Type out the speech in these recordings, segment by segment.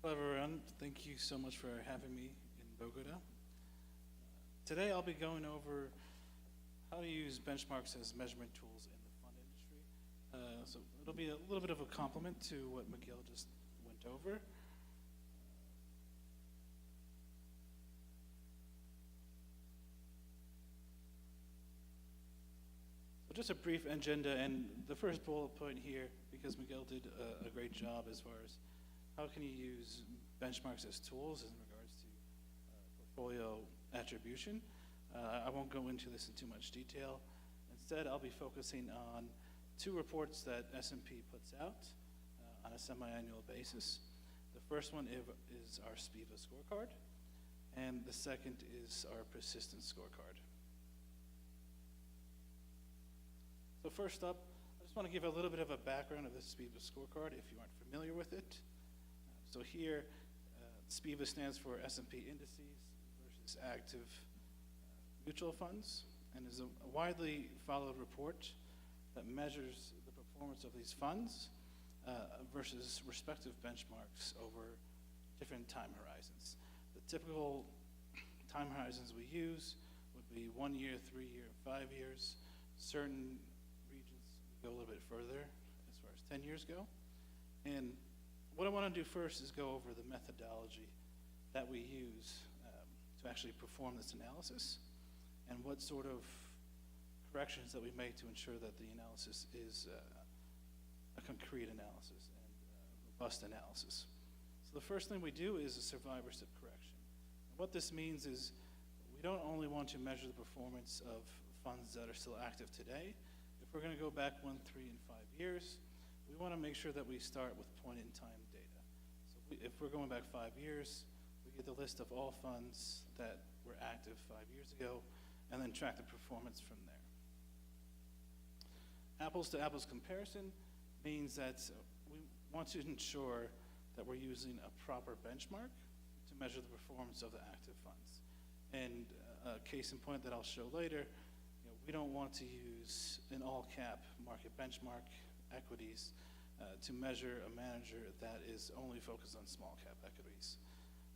Hello everyone, thank you so much for having me in Bogotá. Today I'll be going over how to use benchmarks as measurement tools in the fund industry. So it'll be a little bit of a complement to what Miguel just went over. So just a brief agenda, and the first bullet point here, because Miguel did a great job as far as how can you use benchmarks as tools in regards to portfolio attribution. I won't go into this in too much detail. Instead, I'll be focusing on two reports that S&P puts out on a semi-annual basis. The first one is our SPIVA scorecard, and the second is our persistence scorecard. So first up, I just want to give a little bit of a background of the SPIVA scorecard if you aren't familiar with it. So here, SPIVA stands for S&P indices versus active mutual funds, and is a widely followed report that measures the performance of these funds versus respective benchmarks over different time horizons. The typical time horizons we use would be 1 year, 3 year, 5 years. Certain regions go a little bit further as far as 10 years go. And what I want to do first is go over the methodology that we use to actually perform this analysis, and what sort of corrections that we make to ensure that the analysis is a concrete analysis and robust analysis. So the first thing we do is a survivorship correction. And what this means is we don't only want to measure the performance of funds that are still active today. If we're going to go back 1, 3, and 5 years, we want to make sure that we start with point-in-time data. So if we're going back 5 years, we get the list of all funds that were active 5 years ago, and then track the performance from there. Apples-to-apples comparison means that we want to ensure that we're using a proper benchmark to measure the performance of the active funds. And a case in point that I'll show later, we don't want to use an all-cap market benchmark equities to measure a manager that is only focused on small cap equities.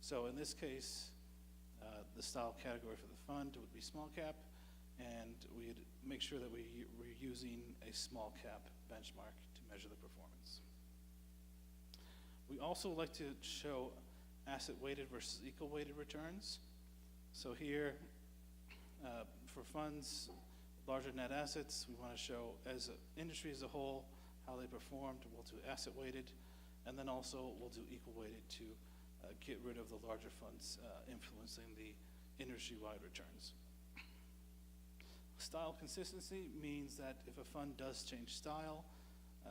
So in this case, the style category for the fund would be small cap, and we'd make sure that we're using a small cap benchmark to measure the performance. We also like to show asset weighted versus equal weighted returns. So here, for funds, larger net assets, we want to show as an industry as a whole how they performed. We'll do asset weighted, and then also we'll do equal weighted to get rid of the larger funds influencing the industry-wide returns. Style consistency means that if a fund does change style,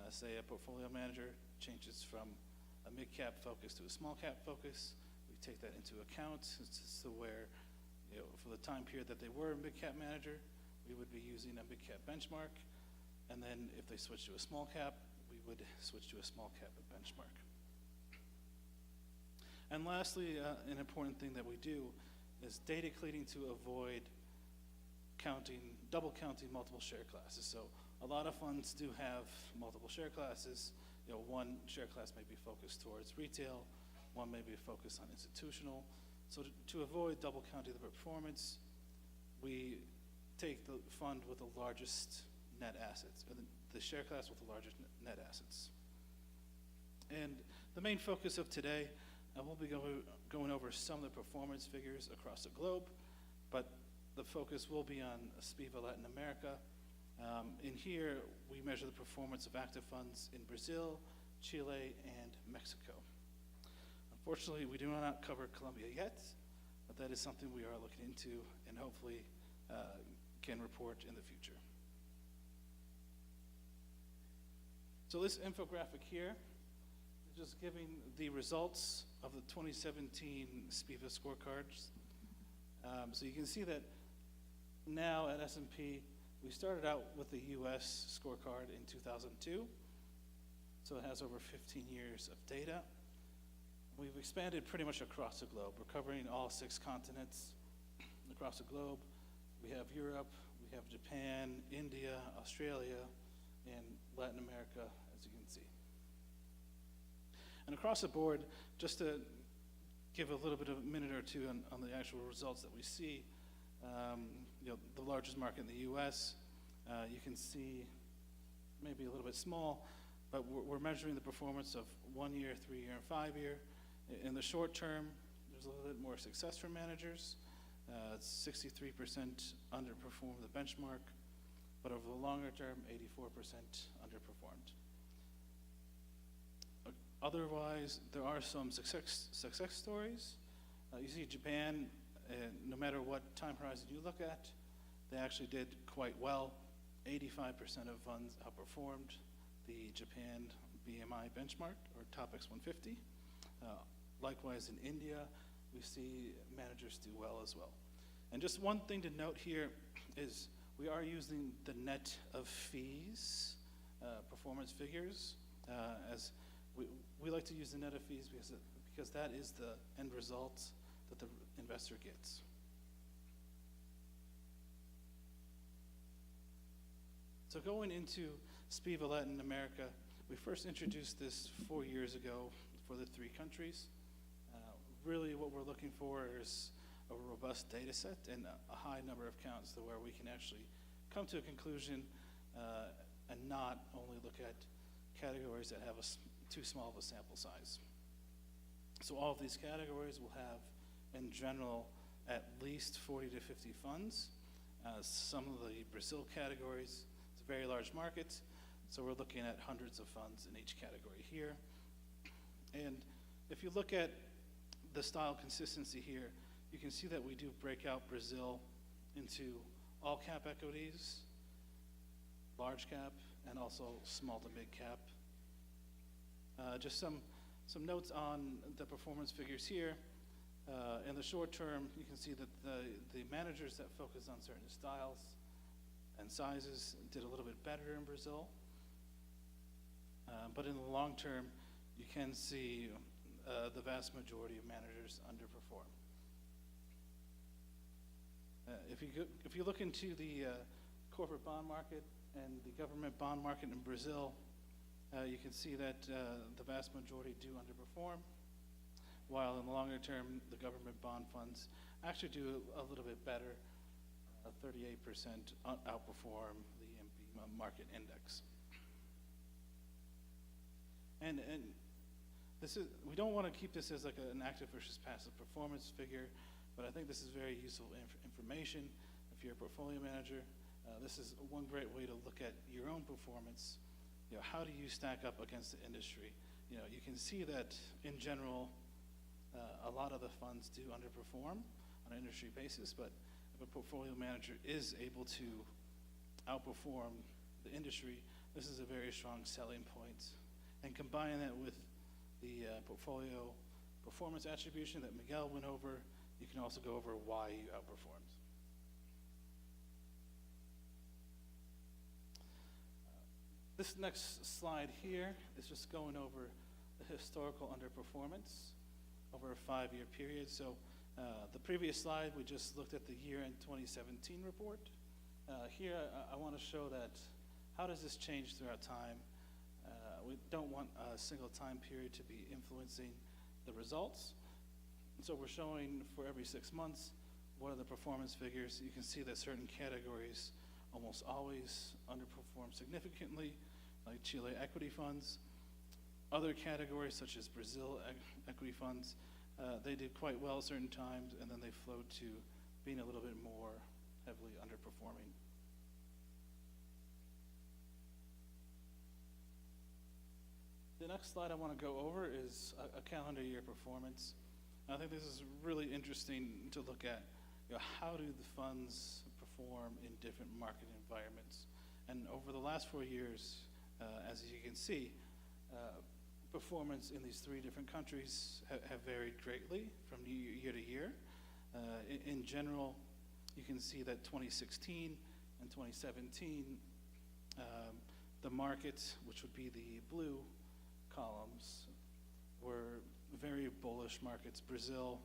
say a portfolio manager changes from a mid-cap focus to a small-cap focus, we take that into account. So where, for the time period that they were a mid-cap manager, we would be using a mid-cap benchmark, and then if they switch to a small cap, we would switch to a small cap benchmark. And lastly, an important thing that we do is data cleaning to avoid double counting multiple share classes. So a lot of funds do have multiple share classes. One share class may be focused towards retail, one may be focused on institutional. So to avoid double counting the performance, we take the fund with the largest net assets, or the share class with the largest net assets. And the main focus of today, we'll be going over some of the performance figures across the globe, but the focus will be on SPIVA Latin America. In here, we measure the performance of active funds in Brazil, Chile, and Mexico. Unfortunately, we do not cover Colombia yet, but that is something we are looking into and hopefully can report in the future. So this infographic here is just giving the results of the 2017 SPIVA scorecards. So you can see that now at S&P, we started out with the US scorecard in 2002. So it has over 15 years of data. We've expanded pretty much across the globe. We're covering all 6 continents across the globe. We have Europe, we have Japan, India, Australia, and Latin America, as you can see. And across the board, just to give a little bit of a minute or two on the actual results that we see, the largest market in the U.S., you can see maybe a little bit small, but we're measuring the performance of 1 year, 3 year, and 5 year. In the short term, there's a little bit more success for managers. 63% underperformed the benchmark, but over the longer term, 84% underperformed. Otherwise, there are some success stories. You see Japan, no matter what time horizon you look at, they actually did quite well. 85% of funds outperformed the Japan BMI benchmark, or TOPIX 150. Likewise, in India, we see managers do well as well. And just one thing to note here is we are using the net of fees performance figures as we like to use the net of fees because that is the end result that the investor gets. So going into SPIVA Latin America, we first introduced this 4 years ago for the 3 countries. Really what we're looking for is a robust data set and a high number of counts to where we can actually come to a conclusion and not only look at categories that have too small of a sample size. So all of these categories will have, in general, at least 40 to 50 funds. Some of the Brazil categories, it's a very large market, so we're looking at hundreds of funds in each category here. And if you look at the style consistency here, you can see that we do break out Brazil into all cap equities, large cap, and also small to mid cap. Just some notes on the performance figures here. In the short term, you can see that the managers that focus on certain styles and sizes did a little bit better in Brazil. But in the long term, you can see the vast majority of managers underperform. If you look into the corporate bond market and the government bond market in Brazil, you can see that the vast majority do underperform, while in the longer term, the government bond funds actually do a little bit better. 38% outperform the MB market index. And this is, we don't want to keep this as like an active versus passive performance figure, but I think this is very useful information. If you're a portfolio manager, this is one great way to look at your own performance. How do you stack up against the industry? You can see that in general, a lot of the funds do underperform on an industry basis, but if a portfolio manager is able to outperform the industry, this is a very strong selling point. And combine that with the portfolio performance attribution that Miguel went over, you can also go over why you outperformed. This next slide here is just going over the historical underperformance over a 5-year period. So the previous slide, we just looked at the year-end 2017 report. Here, I want to show that how does this change throughout time? We don't want a single time period to be influencing the results. So we're showing for every 6 months, what are the performance figures? You can see that certain categories almost always underperform significantly, like Chile equity funds. Other categories, such as Brazil equity funds, they did quite well at certain times, and then they flowed to being a little bit more heavily underperforming. The next slide I want to go over is a calendar year performance. I think this is really interesting to look at. How do the funds perform in different market environments? And over the last 4 years, as you can see, performance in these 3 different countries have varied greatly from year to year. In general, you can see that 2016 and 2017, the markets, which would be the blue columns, were very bullish markets. Brazil,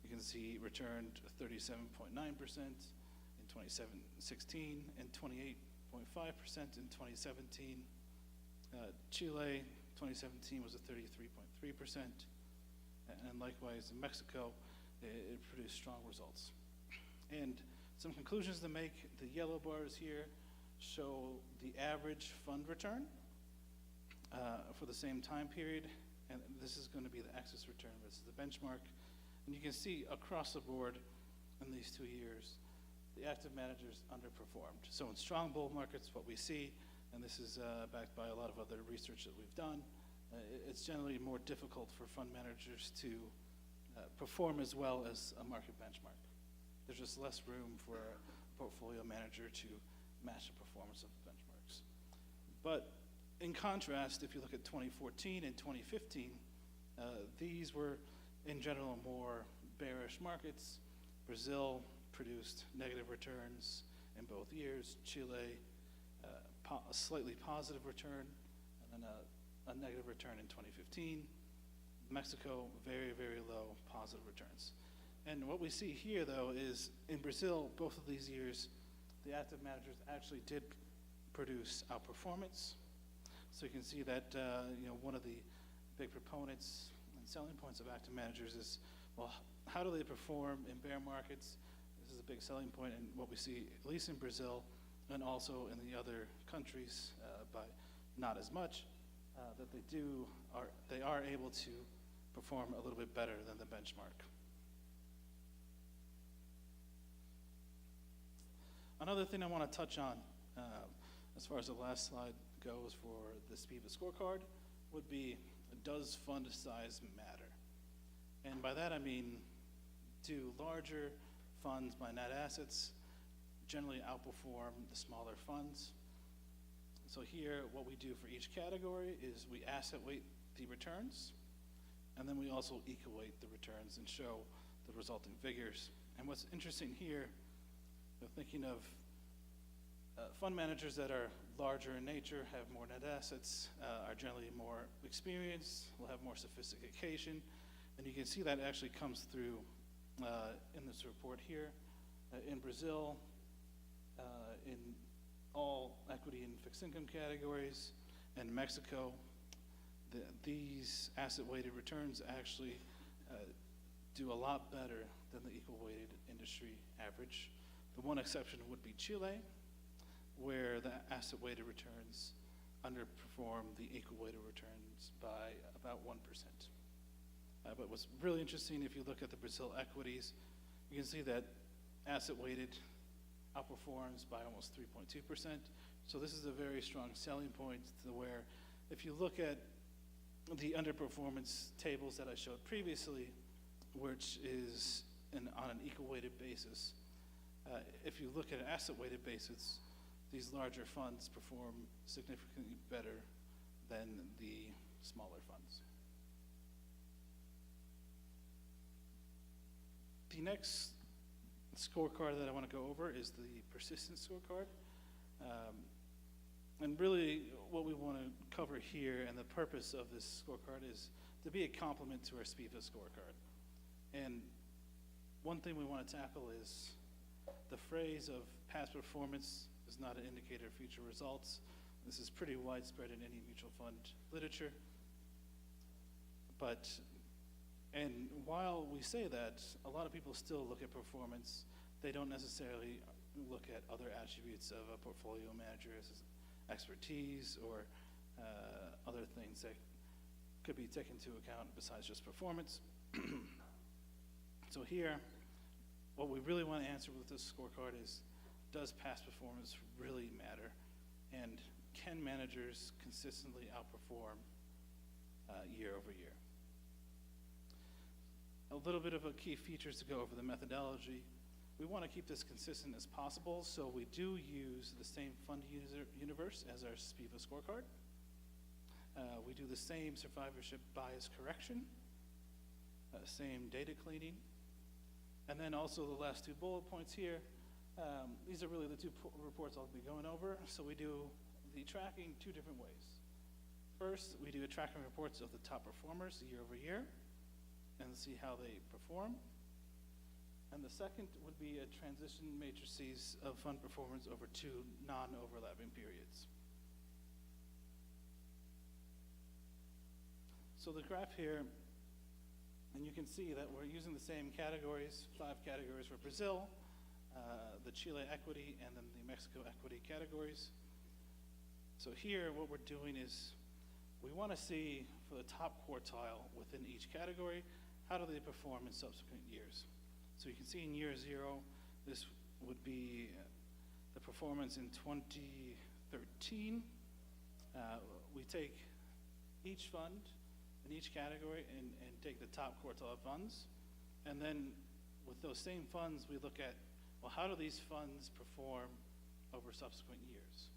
you can see, returned 37.9% in 2016 and 28.5% in 2017. Chile, 2017 was a 33.3%. 3%. And likewise, in Mexico, it produced strong results. And some conclusions to make: the yellow bars here show the average fund return for the same time period, and this is going to be the excess return. This is the benchmark. And you can see across the board in these 2 years, the active managers underperformed. So in strong bull markets, what we see, and this is backed by a lot of other research that we've done, it's generally more difficult for fund managers to perform as well as a market benchmark. There's just less room for a portfolio manager to match the performance of the benchmarks. But in contrast, if you look at 2014 and 2015, these were in general more bearish markets. Brazil produced negative returns in both years. Chile, a slightly positive return, and then a negative return in 2015. Mexico, very, very low positive returns. And what we see here, though, is in Brazil, both of these years, the active managers actually did produce outperformance. So you can see that one of the big proponents and selling points of active managers is, well, how do they perform in bear markets? This is a big selling point, and what we see, at least in Brazil, and also in the other countries, but not as much, that they are able to perform a little bit better than the benchmark. Another thing I want to touch on, as far as the last slide goes for the SPIVA scorecard, would be, does fund size matter? And by that I mean, do larger funds by net assets generally outperform the smaller funds? So here, what we do for each category is we asset weight the returns, and then we also equate the returns and show the resulting figures. And what's interesting here, thinking of fund managers that are larger in nature, have more net assets, are generally more experienced, will have more sophistication, and you can see that actually comes through in this report here. In Brazil, in all equity and fixed income categories, and Mexico, these asset-weighted returns actually do a lot better than the equal-weighted industry average. The one exception would be Chile, where the asset-weighted returns underperform the equal-weighted returns by about 1%. But what's really interesting, if you look at the Brazil equities, you can see that asset-weighted outperforms by almost 3.2%. So this is a very strong selling point to where, if you look at the underperformance tables that I showed previously, which is on an equal-weighted basis, if you look at an asset-weighted basis, these larger funds perform significantly better than the smaller funds. The next scorecard that I want to go over is the persistence scorecard. And really what we want to cover here, and the purpose of this scorecard, is to be a complement to our SPIVA scorecard. And one thing we want to tackle is the phrase of past performance is not an indicator of future results. This is pretty widespread in any mutual fund literature. And while we say that, a lot of people still look at performance. They don't necessarily look at other attributes of a portfolio manager's expertise or other things that could be taken into account besides just performance. So here, what we really want to answer with this scorecard is, does past performance really matter? And can managers consistently outperform year over year? A little bit of a key features to go over the methodology. We want to keep this consistent as possible, so we do use the same fund user universe as our SPIVA scorecard. We do the same survivorship bias correction, same data cleaning, and then also the last two bullet points here. These are really the two reports I'll be going over. So we do the tracking two different ways. First, we do a tracking reports of the top performers year over year and see how they perform. And the second would be a transition matrices of fund performance over two non-overlapping periods. So the graph here, and you can see that we're using the same categories, 5 categories for Brazil, the Chile equity, and then the Mexico equity categories. So here, what we're doing is we want to see for the top quartile within each category, how do they perform in subsequent years? So you can see in year 0, this would be the performance in 2013. We take each fund in each category and take the top quartile funds. And then with those same funds, we look at, well, how do these funds perform over subsequent years?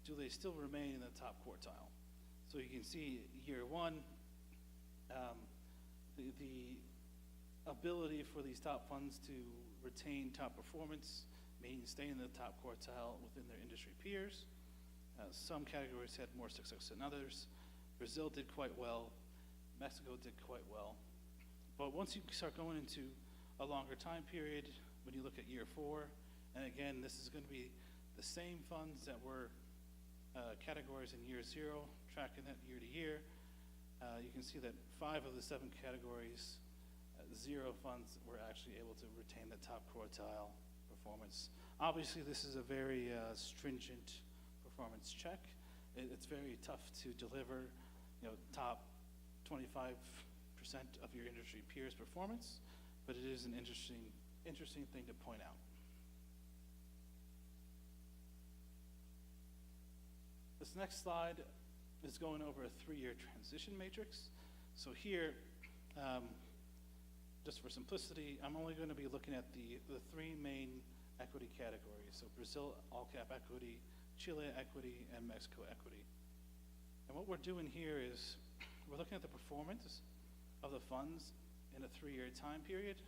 Do they still remain in the top quartile? So you can see year 1, the ability for these top funds to retain top performance, meaning stay in the top quartile within their industry peers. Some categories had more success than others. Brazil did quite well. Mexico did quite well. But once you start going into a longer time period, when you look at year 4, and again, this is going to be the same funds that were categories in year 0, tracking that year to year, you can see that 5 of the 7 categories, 0 funds were actually able to retain the top quartile performance. Obviously, this is a very stringent performance check. It's very tough to deliver, top 25% of your industry peers' performance, but it is an interesting thing to point out. This next slide is going over a 3-year transition matrix. So here, just for simplicity, I'm only going to be looking at the 3 main equity categories. So Brazil all-cap equity, Chile equity, and Mexico equity. And what we're doing here is we're looking at the performance of the funds in a 3-year time period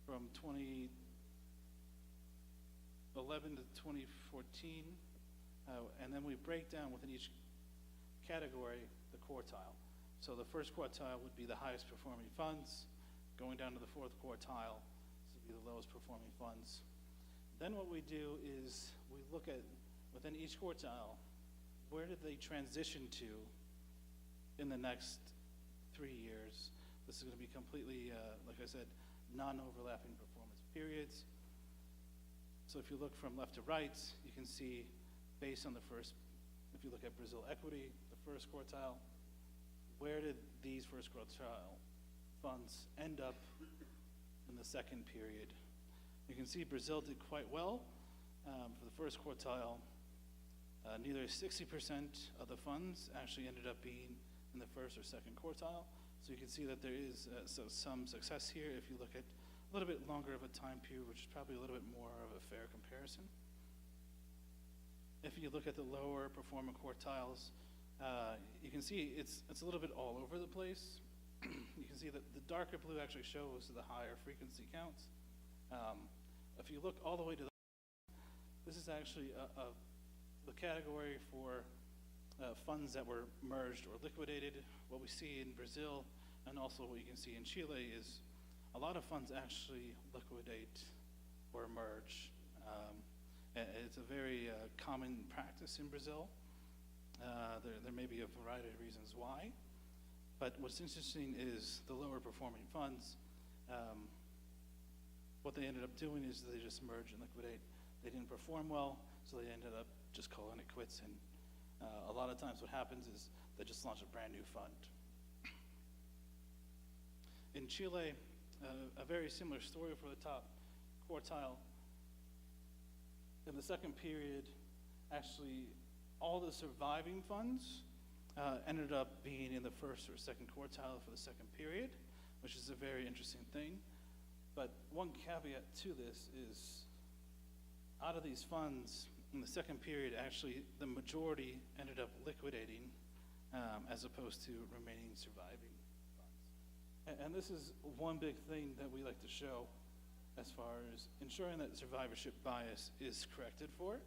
from 2011 to 2014, and then we break down within each category the quartile. So the first quartile would be the highest performing funds, going down to the 4th quartile, this would be the lowest performing funds. Then what we do is we look at within each quartile, where did they transition to in the next 3 years? This is going to be completely, like I said, non-overlapping performance periods. So if you look from left to right, you can see based on the first, if you look at Brazil equity, the first quartile, where did these first quartile funds end up in the second period? You can see Brazil did quite well for the first quartile. Neither 60% of the funds actually ended up being in the first or second quartile. So you can see that there is some success here if you look at a little bit longer of a time period, which is probably a little bit more of a fair comparison. If you look at the lower performing quartiles, you can see it's a little bit all over the place. You can see that the darker blue actually shows the higher frequency counts. If you look all the way to the this is actually the category for funds that were merged or liquidated. What we see in Brazil and also what you can see in Chile is a lot of funds actually liquidate or merge. It's a very common practice in Brazil. There may be a variety of reasons why, but what's interesting is the lower performing funds, what they ended up doing is they just merge and liquidate. They didn't perform well, so they ended up just calling it quits, and a lot of times what happens is they just launch a brand new fund. In Chile, a very similar story for the top quartile. In the second period, actually, all the surviving funds ended up being in the first or second quartile for the second period, which is a very interesting thing. But one caveat to this is, out of these funds, in the second period, actually, the majority ended up liquidating as opposed to remaining surviving funds. And this is one big thing that we like to show as far as ensuring that survivorship bias is corrected for.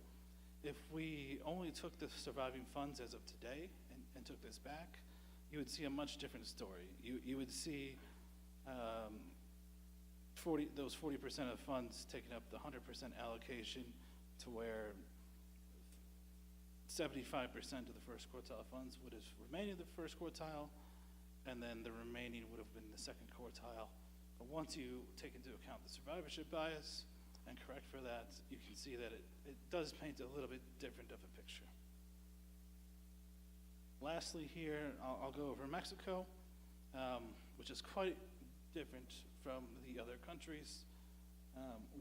If we only took the surviving funds as of today and took this back, you would see a much different story. You would see those 40% of funds taking up the 100% allocation, to where 75% of the first quartile funds would have remained in the first quartile, and then the remaining would have been the second quartile. But once you take into account the survivorship bias and correct for that, you can see that it does paint a little bit different of a picture. Lastly here, I'll go over Mexico, which is quite different from the other countries.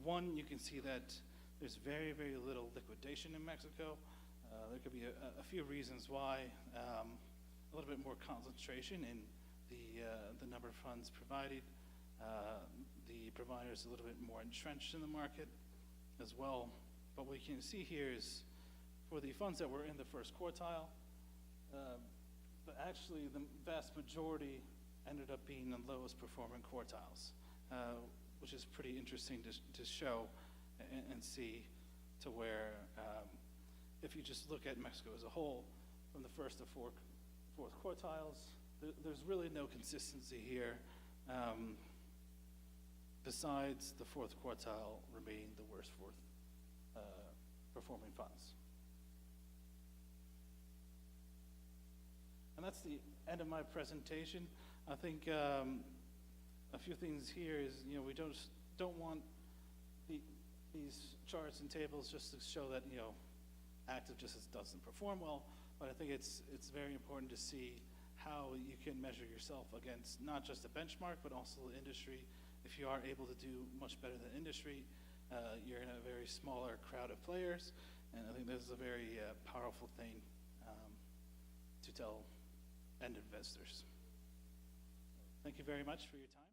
One, you can see that there's very, very little liquidation in Mexico. There could be a few reasons why. A little bit more concentration in the number of funds provided. The provider is a little bit more entrenched in the market as well. But what you can see here is for the funds that were in the first quartile, but actually the vast majority ended up being the lowest performing quartiles, which is pretty interesting to show and see, to where if you just look at Mexico as a whole, from the first to fourth quartiles, there's really no consistency here, besides the fourth quartile remaining the worst performing funds. And that's the end of my presentation. I think a few things here is, we don't want these charts and tables just to show that, active just doesn't perform well, but I think it's very important to see how you can measure yourself against not just a benchmark, but also the industry. If you are able to do much better than industry, you're in a very smaller crowd of players, and I think this is a very powerful thing to tell end investors. Thank you very much for your time.